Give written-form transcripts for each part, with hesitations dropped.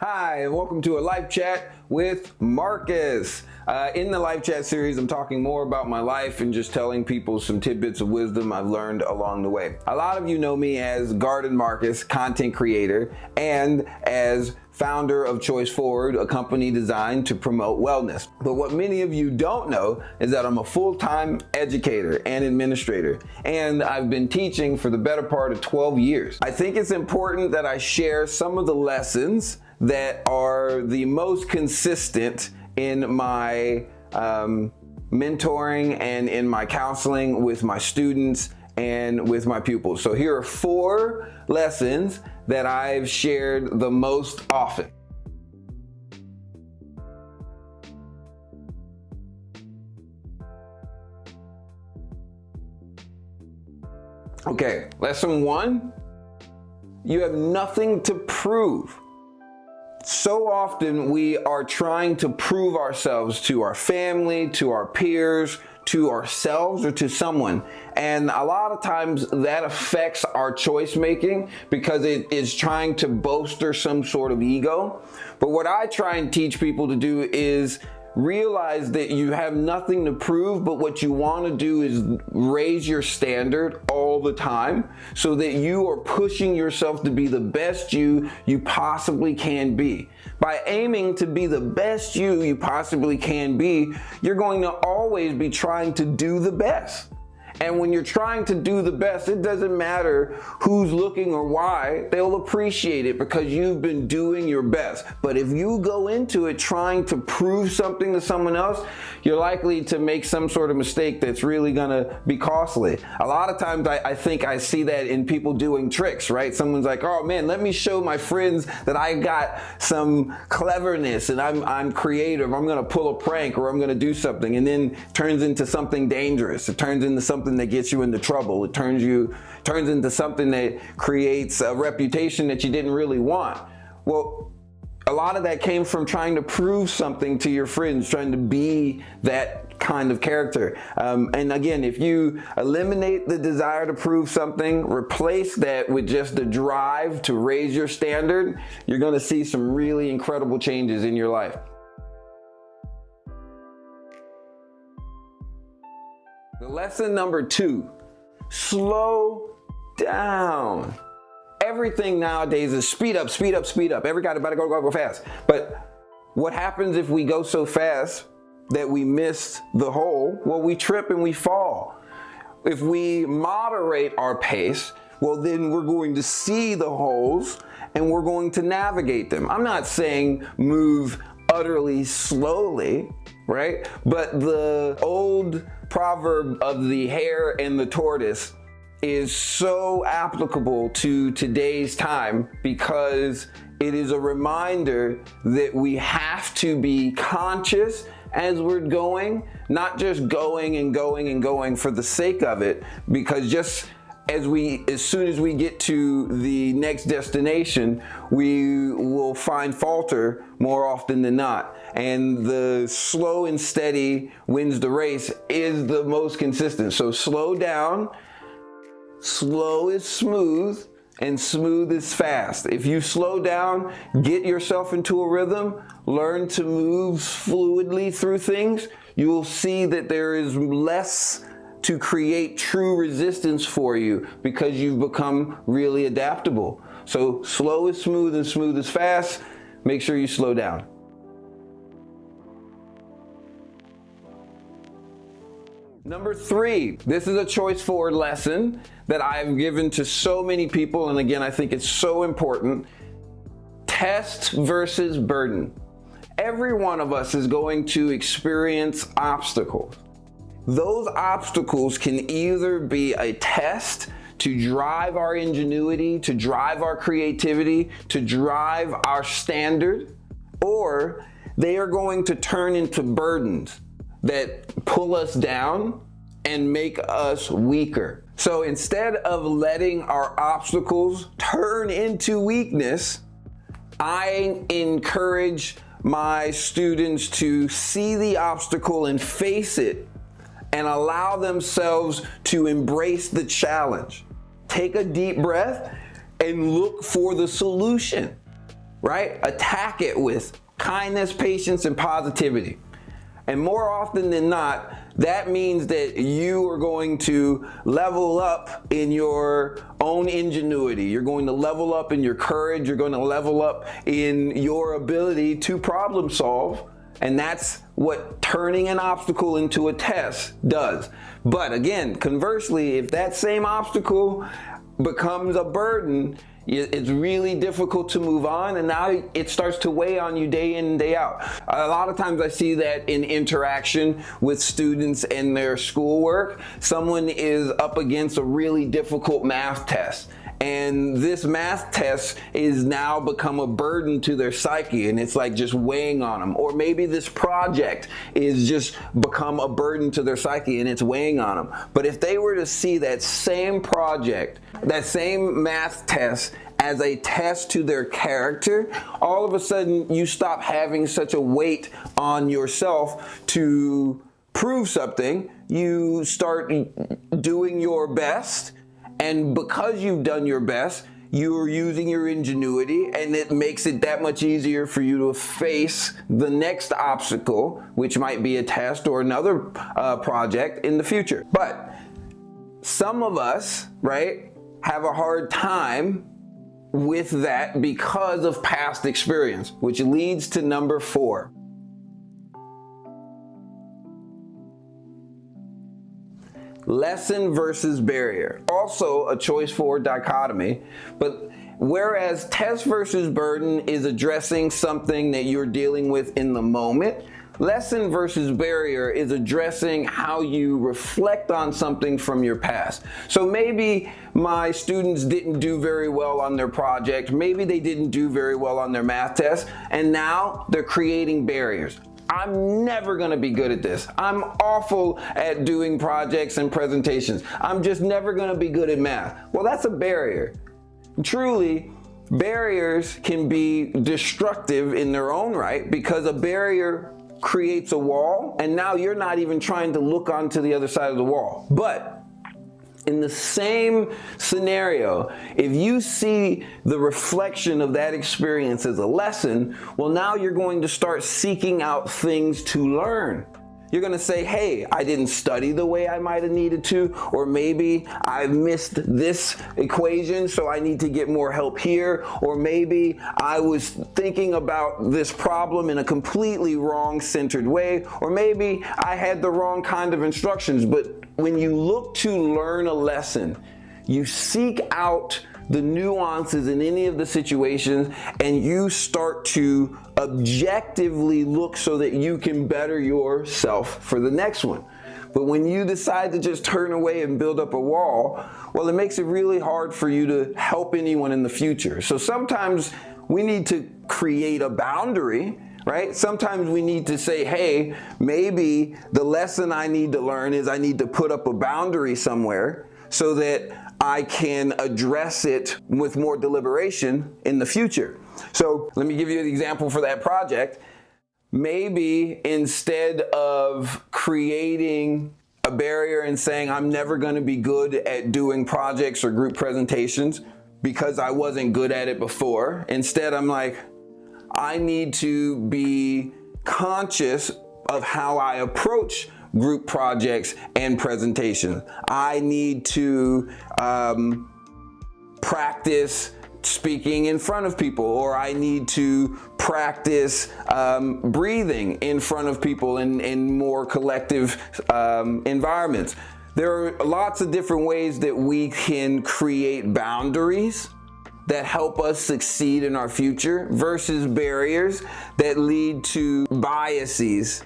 Hi, and welcome to a live chat with Marcus. In the live chat series, I'm talking more about my life and just telling people some tidbits of wisdom I've learned along the way. A lot of you know me as Garden Marcus, content creator, and as founder of Choice Forward, a company designed to promote wellness. But what many of you don't know is that I'm a full-time educator and administrator, and I've been teaching for the better part of 12 years. I think it's important that I share some of the lessons that are the most consistent in my mentoring and in my counseling with my students and with my pupils. So here are 4 lessons that I've shared the most often. Okay, lesson 1, you have nothing to prove. So often we are trying to prove ourselves to our family, to our peers, to ourselves, or to someone. And a lot of times that affects our choice making because it is trying to bolster some sort of ego. But what I try and teach people to do is realize that you have nothing to prove, but what you want to do is raise your standard all the time so that you are pushing yourself to be the best you possibly can be. By aiming to be the best you possibly can be, you're going to always be trying to do the best. And when you're trying to do the best, it doesn't matter who's looking or why, they'll appreciate it because you've been doing your best. But if you go into it trying to prove something to someone else, you're likely to make some sort of mistake that's really gonna be costly. A lot of times I think I see that in people doing tricks, right? Someone's like, oh man, let me show my friends that I got some cleverness and I'm creative. I'm gonna pull a prank or I'm gonna do something, and then turns into something dangerous. It turns into something that gets you into trouble. It turns into something that creates a reputation that you didn't really want. Well, a lot of that came from trying to prove something to your friends, trying to be that kind of character. And again, if you eliminate the desire to prove something, replace that with just the drive to raise your standard, you're going to see some really incredible changes in your life. The lesson number 2, slow down. Everything nowadays is speed up, speed up, speed up. Everybody better go fast. But what happens if we go so fast that we miss the hole? Well, we trip and we fall. If we moderate our pace, well, then we're going to see the holes and we're going to navigate them. I'm not saying move utterly slowly, right? But the old proverb of the hare and the tortoise is so applicable to today's time because it is a reminder that we have to be conscious as we're going, not just going and going and going for the sake of it, because just as soon as we get to the next destination, we will find falter more often than not. And the slow and steady wins the race is the most consistent. So slow down, slow is smooth, and smooth is fast. If you slow down, get yourself into a rhythm, learn to move fluidly through things, you will see that there is less to create true resistance for you because you've become really adaptable. So slow is smooth and smooth is fast. Make sure you slow down. Number 3, this is a Choice Forward lesson that I've given to so many people, and again, I think it's so important. Test versus burden. Every one of us is going to experience obstacles. Those obstacles can either be a test to drive our ingenuity, to drive our creativity, to drive our standard, or they are going to turn into burdens that pull us down and make us weaker. So instead of letting our obstacles turn into weakness, I encourage my students to see the obstacle and face it and allow themselves to embrace the challenge. Take a deep breath and look for the solution. right? Attack it with kindness, patience, and positivity. And more often than not, that means that you are going to level up in your own ingenuity. You're going to level up in your courage. You're going to level up in your ability to problem solve. And that's what turning an obstacle into a test does. But again, conversely, if that same obstacle becomes a burden, it's really difficult to move on, and now it starts to weigh on you day in and day out. A lot of times I see that in interaction with students and their schoolwork. Someone is up against a really difficult math test, and this math test is now become a burden to their psyche, and it's like just weighing on them. Or maybe this project is just become a burden to their psyche and it's weighing on them. But if they were to see that same project, that same math test as a test to their character, all of a sudden you stop having such a weight on yourself to prove something. You start doing your best. And because you've done your best, you're using your ingenuity, and it makes it that much easier for you to face the next obstacle, which might be a test or another project in the future. But some of us, right, have a hard time with that because of past experience, which leads to number 4. Lesson versus barrier. Also a choice 4 dichotomy, but whereas test versus burden is addressing something that you're dealing with in the moment, lesson versus barrier is addressing how you reflect on something from your past. So maybe my students didn't do very well on their project, maybe they didn't do very well on their math test, and now they're creating barriers. I'm never gonna be good at this. I'm awful at doing projects and presentations. I'm just never gonna be good at math. Well, that's a barrier. Truly, barriers can be destructive in their own right, because a barrier creates a wall, and now you're not even trying to look onto the other side of the wall. But in the same scenario, if you see the reflection of that experience as a lesson, well, now you're going to start seeking out things to learn. You're going to say, hey, I didn't study the way I might have needed to, or maybe I missed this equation, so I need to get more help here, or maybe I was thinking about this problem in a completely wrong-centered way, or maybe I had the wrong kind of instructions. But when you look to learn a lesson, you seek out the nuances in any of the situations, and you start to objectively look so that you can better yourself for the next one. But when you decide to just turn away and build up a wall, well, it makes it really hard for you to help anyone in the future. So sometimes we need to create a boundary, right? Sometimes we need to say, hey, maybe the lesson I need to learn is I need to put up a boundary somewhere so that I can address it with more deliberation in the future. So let me give you an example for that project. Maybe instead of creating a barrier and saying I'm never going to be good at doing projects or group presentations because I wasn't good at it before, instead I'm like, I need to be conscious of how I approach group projects and presentations. I need to practice speaking in front of people, or I need to practice breathing in front of people in more collective environments. There are lots of different ways that we can create boundaries that help us succeed in our future versus barriers that lead to biases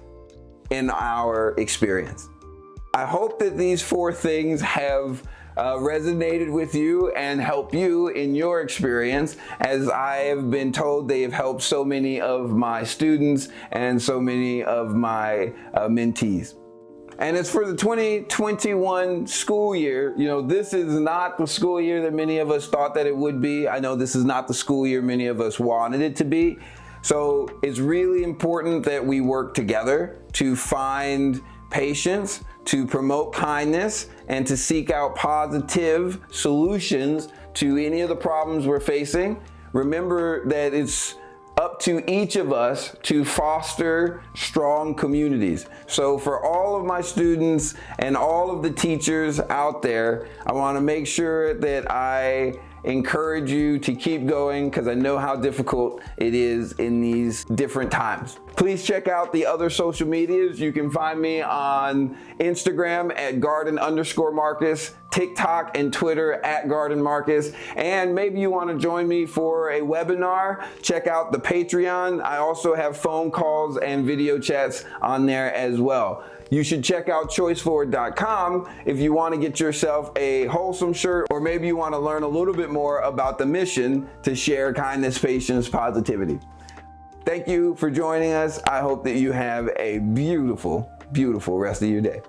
in our experience. I hope that these 4 things have resonated with you and help you in your experience, as I have been told they have helped so many of my students and so many of my mentees. And as for the 2021 school year, this is not the school year that many of us thought that it would be. I know this is not the school year many of us wanted it to be. So it's really important that we work together to find patience, to promote kindness, and to seek out positive solutions to any of the problems we're facing. Remember that it's up to each of us to foster strong communities. So for all of my students and all of the teachers out there, I want to make sure that I encourage you to keep going, because I know how difficult it is in these different times. Please check out the other social medias. You can find me on Instagram at garden_Marcus, TikTok and Twitter at gardenmarcus. And maybe you want to join me for a webinar. Check out the Patreon. I also have phone calls and video chats on there as well. You should check out choiceforward.com if you want to get yourself a wholesome shirt, or maybe you want to learn a little bit more about the mission to share kindness, patience, positivity. Thank you for joining us. I hope that you have a beautiful, beautiful rest of your day.